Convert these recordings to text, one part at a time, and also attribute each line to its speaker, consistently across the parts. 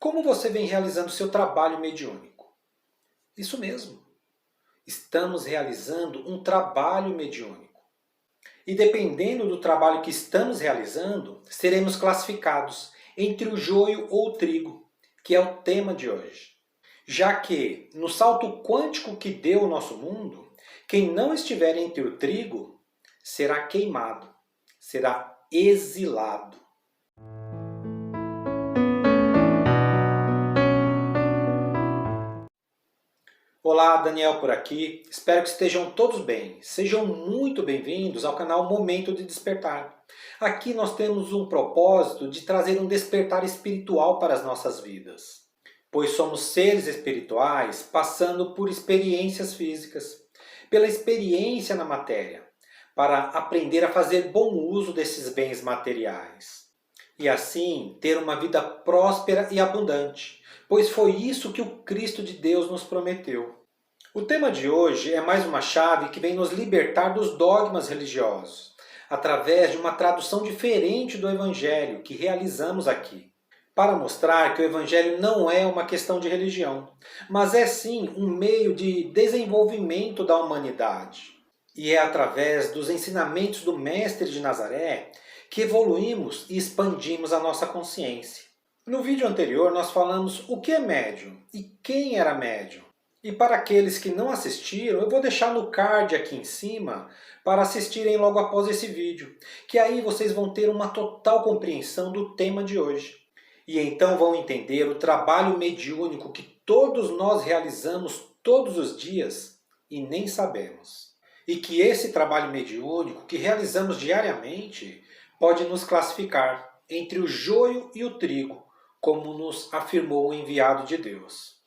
Speaker 1: Como você vem realizando seu trabalho mediúnico? Isso mesmo. Estamos realizando um trabalho mediúnico. E dependendo do trabalho que estamos realizando, seremos classificados entre o joio ou o trigo, que é o tema de hoje. Já que, no salto quântico que deu o nosso mundo, quem não estiver entre o trigo será queimado, será exilado. Olá, Daniel por aqui. Espero que estejam todos bem. Sejam muito bem-vindos ao canal Momento de Despertar. Aqui nós temos um propósito de trazer um despertar espiritual para as nossas vidas. Pois somos seres espirituais passando por experiências físicas, pela experiência na matéria, para aprender a fazer bom uso desses bens materiais. E assim ter uma vida próspera e abundante, pois foi isso que o Cristo de Deus nos prometeu. O tema de hoje é mais uma chave que vem nos libertar dos dogmas religiosos, através de uma tradução diferente do Evangelho que realizamos aqui, para mostrar que o Evangelho não é uma questão de religião, mas é sim um meio de desenvolvimento da humanidade. E é através dos ensinamentos do Mestre de Nazaré que evoluímos e expandimos a nossa consciência. No vídeo anterior nós falamos o que é médium e quem era médium. E para aqueles que não assistiram, eu vou deixar no card aqui em cima para assistirem logo após esse vídeo, que aí vocês vão ter uma total compreensão do tema de hoje. E então vão entender o trabalho mediúnico que todos nós realizamos todos os dias e nem sabemos. E que esse trabalho mediúnico que realizamos diariamente pode nos classificar entre o joio e o trigo, como nos afirmou o enviado de Deus.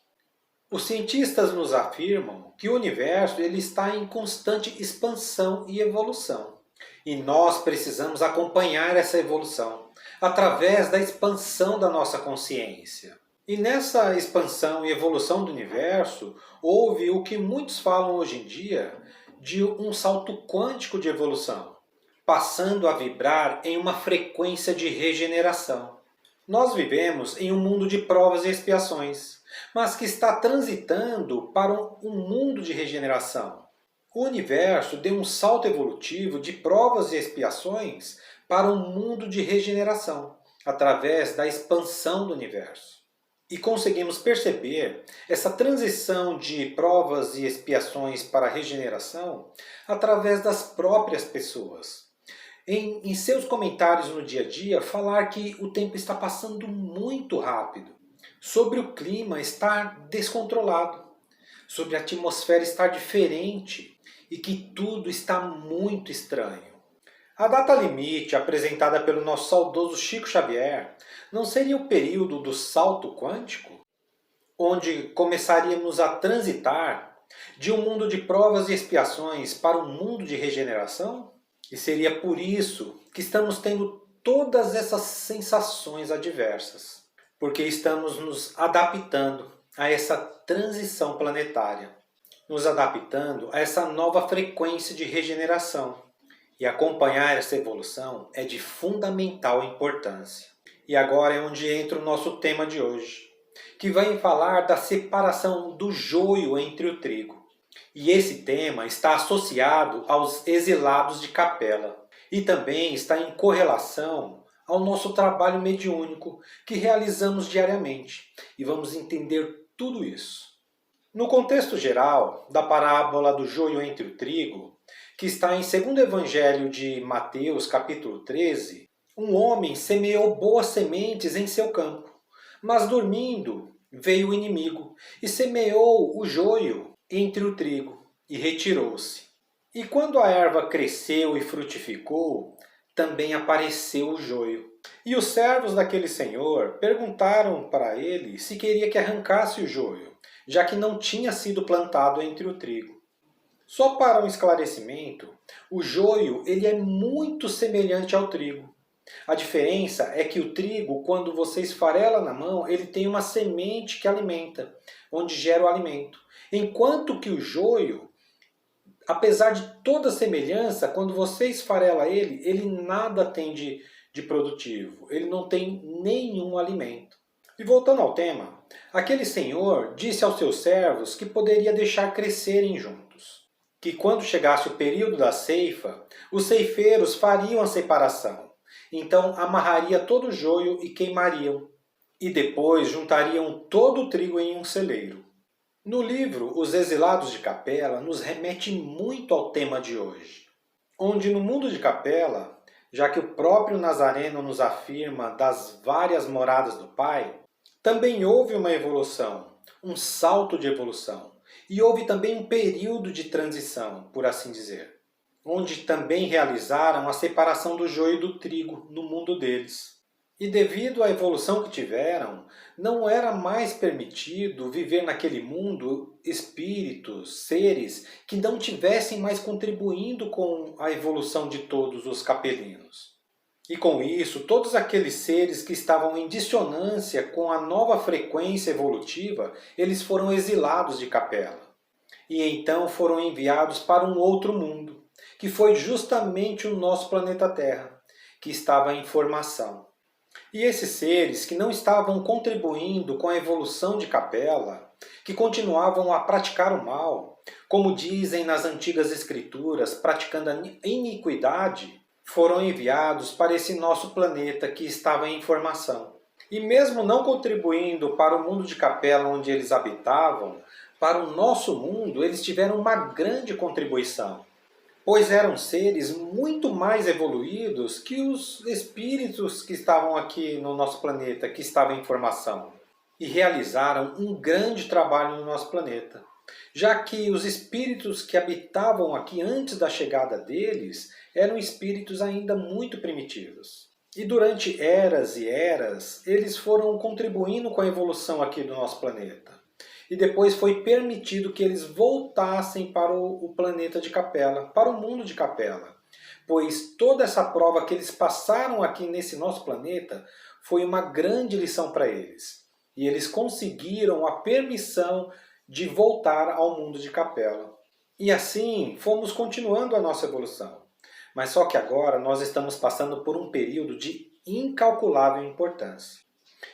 Speaker 1: Os cientistas nos afirmam que o universo ele está em constante expansão e evolução. E nós precisamos acompanhar essa evolução através da expansão da nossa consciência. E nessa expansão e evolução do universo, houve o que muitos falam hoje em dia de um salto quântico de evolução, passando a vibrar em uma frequência de regeneração. Nós vivemos em um mundo de provas e expiações, mas que está transitando para um mundo de regeneração. O universo deu um salto evolutivo de provas e expiações para um mundo de regeneração, através da expansão do universo. E conseguimos perceber essa transição de provas e expiações para a regeneração através das próprias pessoas. Em seus comentários no dia a dia, falar que o tempo está passando muito rápido, sobre o clima estar descontrolado, sobre a atmosfera estar diferente e que tudo está muito estranho. A data limite apresentada pelo nosso saudoso Chico Xavier não seria o período do salto quântico? Onde começaríamos a transitar de um mundo de provas e expiações para um mundo de regeneração? E seria por isso que estamos tendo todas essas sensações adversas. Porque estamos nos adaptando a essa transição planetária. Nos adaptando a essa nova frequência de regeneração. E acompanhar essa evolução é de fundamental importância. E agora é onde entra o nosso tema de hoje, que vai falar da separação do joio entre o trigo. E esse tema está associado aos exilados de capela e também está em correlação ao nosso trabalho mediúnico que realizamos diariamente. E vamos entender tudo isso. No contexto geral da parábola do joio entre o trigo, que está em 2º Evangelho de Mateus, capítulo 13, um homem semeou boas sementes em seu campo, mas dormindo veio o inimigo e semeou o joio entre o trigo e retirou-se. E quando a erva cresceu e frutificou, também apareceu o joio. E os servos daquele senhor perguntaram para ele se queria que arrancasse o joio, já que não tinha sido plantado entre o trigo. Só para um esclarecimento, o joio ele é muito semelhante ao trigo. A diferença é que o trigo, quando você esfarela na mão, ele tem uma semente que alimenta, onde gera o alimento. Enquanto que o joio, apesar de toda semelhança, quando você esfarela ele nada tem de produtivo. Ele não tem nenhum alimento. E voltando ao tema, aquele senhor disse aos seus servos que poderia deixar crescerem juntos, que quando chegasse o período da ceifa, os ceifeiros fariam a separação. Então amarraria todo o joio e queimariam, e depois juntariam todo o trigo em um celeiro. No livro Os Exilados de Capela nos remete muito ao tema de hoje, onde no mundo de Capela, já que o próprio Nazareno nos afirma das várias moradas do Pai, também houve uma evolução, um salto de evolução, e houve também um período de transição, por assim dizer, onde também realizaram a separação do joio e do trigo no mundo deles. E devido à evolução que tiveram, não era mais permitido viver naquele mundo espíritos, seres que não tivessem mais contribuindo com a evolução de todos os capelinos. E com isso, todos aqueles seres que estavam em dissonância com a nova frequência evolutiva, eles foram exilados de Capela. E então foram enviados para um outro mundo, que foi justamente o nosso planeta Terra, que estava em formação. E esses seres que não estavam contribuindo com a evolução de Capela, que continuavam a praticar o mal, como dizem nas antigas escrituras, praticando a iniquidade, foram enviados para esse nosso planeta que estava em formação. E mesmo não contribuindo para o mundo de Capela onde eles habitavam, para o nosso mundo eles tiveram uma grande contribuição, pois eram seres muito mais evoluídos que os espíritos que estavam aqui no nosso planeta, que estavam em formação, e realizaram um grande trabalho no nosso planeta, já que os espíritos que habitavam aqui antes da chegada deles eram espíritos ainda muito primitivos. E durante eras e eras, eles foram contribuindo com a evolução aqui do nosso planeta. E depois foi permitido que eles voltassem para o planeta de Capela, para o mundo de Capela. Pois toda essa prova que eles passaram aqui nesse nosso planeta foi uma grande lição para eles. E eles conseguiram a permissão de voltar ao mundo de Capela. E assim fomos continuando a nossa evolução. Mas só que agora nós estamos passando por um período de incalculável importância.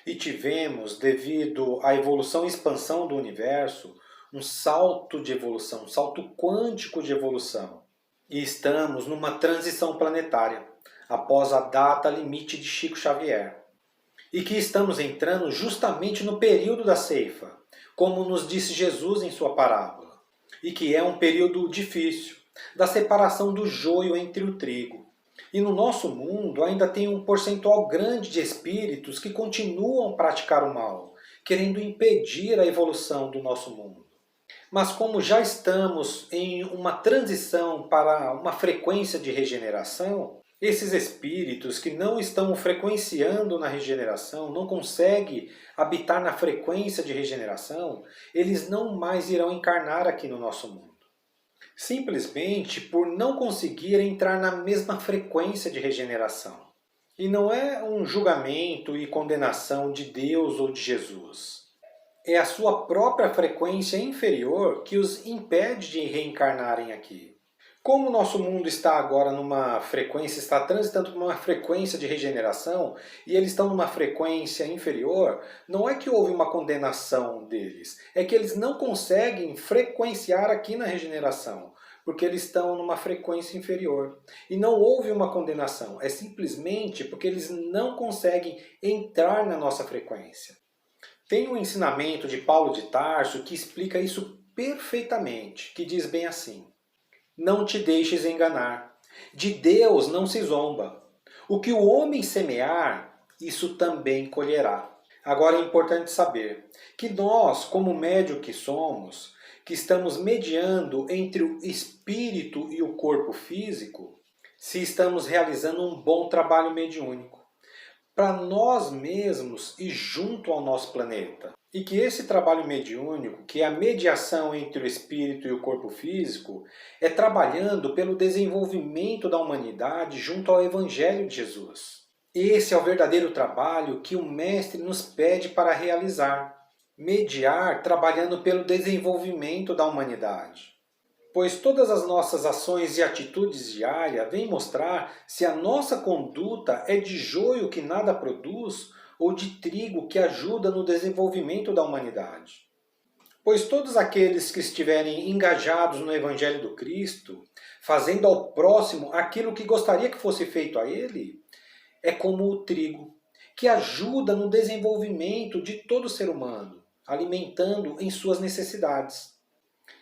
Speaker 1: E tivemos, devido à evolução e expansão do universo, um salto de evolução, um salto quântico de evolução. E estamos numa transição planetária, após a data limite de Chico Xavier. E que estamos entrando justamente no período da ceifa, como nos disse Jesus em sua parábola. E que é um período difícil, da separação do joio entre o trigo. E no nosso mundo ainda tem um percentual grande de espíritos que continuam a praticar o mal, querendo impedir a evolução do nosso mundo. Mas como já estamos em uma transição para uma frequência de regeneração, esses espíritos que não estão frequenciando na regeneração, não conseguem habitar na frequência de regeneração, eles não mais irão encarnar aqui no nosso mundo. Simplesmente por não conseguir entrar na mesma frequência de regeneração. E não é um julgamento e condenação de Deus ou de Jesus. É a sua própria frequência inferior que os impede de reencarnarem aqui. Como o nosso mundo está agora numa frequência, está transitando por uma frequência de regeneração, e eles estão numa frequência inferior, não é que houve uma condenação deles, é que eles não conseguem frequenciar aqui na regeneração, porque eles estão numa frequência inferior. E não houve uma condenação, é simplesmente porque eles não conseguem entrar na nossa frequência. Tem um ensinamento de Paulo de Tarso que explica isso perfeitamente, que diz bem assim: não te deixes enganar. De Deus não se zomba. O que o homem semear, isso também colherá. Agora é importante saber que nós, como médium que somos, que estamos mediando entre o espírito e o corpo físico, se estamos realizando um bom trabalho mediúnico para nós mesmos e junto ao nosso planeta. E que esse trabalho mediúnico, que é a mediação entre o espírito e o corpo físico, é trabalhando pelo desenvolvimento da humanidade junto ao Evangelho de Jesus. Esse é o verdadeiro trabalho que o Mestre nos pede para realizar. Mediar trabalhando pelo desenvolvimento da humanidade. Pois todas as nossas ações e atitudes diárias vêm mostrar se a nossa conduta é de joio que nada produz ou de trigo que ajuda no desenvolvimento da humanidade. Pois todos aqueles que estiverem engajados no Evangelho do Cristo, fazendo ao próximo aquilo que gostaria que fosse feito a ele, é como o trigo, que ajuda no desenvolvimento de todo ser humano, alimentando em suas necessidades.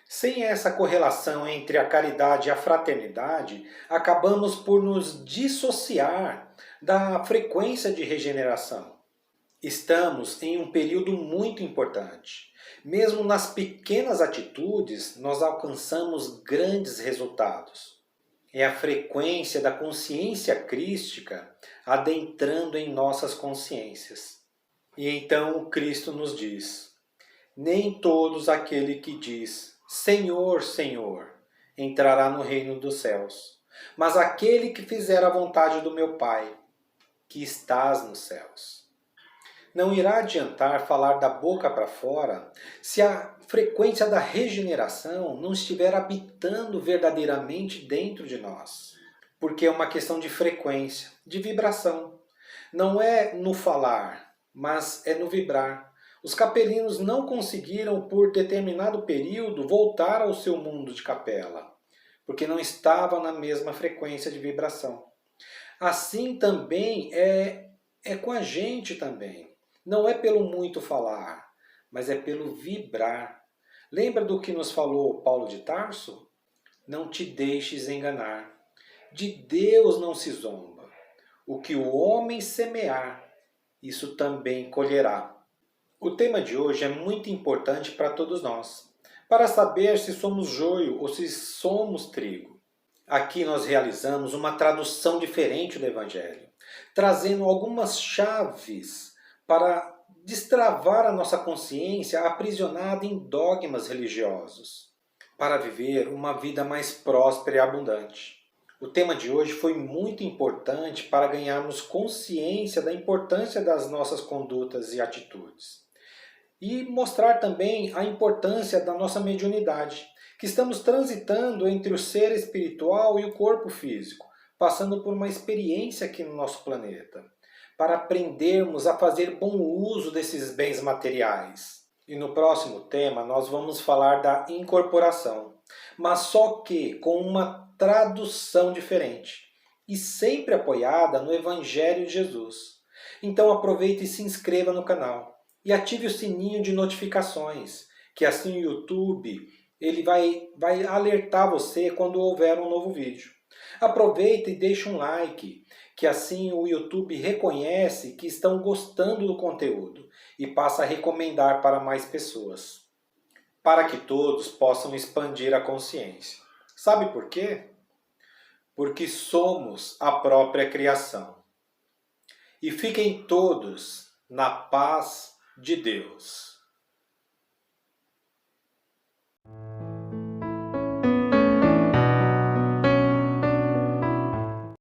Speaker 1: Sem essa correlação entre a caridade e a fraternidade, acabamos por nos dissociar da frequência de regeneração. Estamos em um período muito importante. Mesmo nas pequenas atitudes, nós alcançamos grandes resultados. É a frequência da consciência crística adentrando em nossas consciências. E então o Cristo nos diz: nem todos aquele que diz Senhor, Senhor, entrará no reino dos céus, mas aquele que fizer a vontade do meu Pai, que estás nos céus. Não irá adiantar falar da boca para fora se a frequência da regeneração não estiver habitando verdadeiramente dentro de nós. Porque é uma questão de frequência, de vibração. Não é no falar, mas é no vibrar. Os capelinos não conseguiram, por determinado período, voltar ao seu mundo de capela, porque não estava na mesma frequência de vibração. Assim também é com a gente também. Não é pelo muito falar, mas é pelo vibrar. Lembra do que nos falou Paulo de Tarso? Não te deixes enganar. De Deus não se zomba. O que o homem semear, isso também colherá. O tema de hoje é muito importante para todos nós, para saber se somos joio ou se somos trigo. Aqui nós realizamos uma tradução diferente do Evangelho, trazendo algumas chaves para destravar a nossa consciência aprisionada em dogmas religiosos, para viver uma vida mais próspera e abundante. O tema de hoje foi muito importante para ganharmos consciência da importância das nossas condutas e atitudes. E mostrar também a importância da nossa mediunidade, que estamos transitando entre o ser espiritual e o corpo físico, passando por uma experiência aqui no nosso planeta, para aprendermos a fazer bom uso desses bens materiais. E no próximo tema nós vamos falar da incorporação, mas só que com uma tradução diferente, e sempre apoiada no Evangelho de Jesus. Então aproveite e se inscreva no canal. E ative o sininho de notificações, que assim o YouTube ele vai alertar você quando houver um novo vídeo. Aproveita e deixa um like, que assim o YouTube reconhece que estão gostando do conteúdo e passa a recomendar para mais pessoas, para que todos possam expandir a consciência. Sabe por quê? Porque somos a própria criação. E fiquem todos na paz de Deus.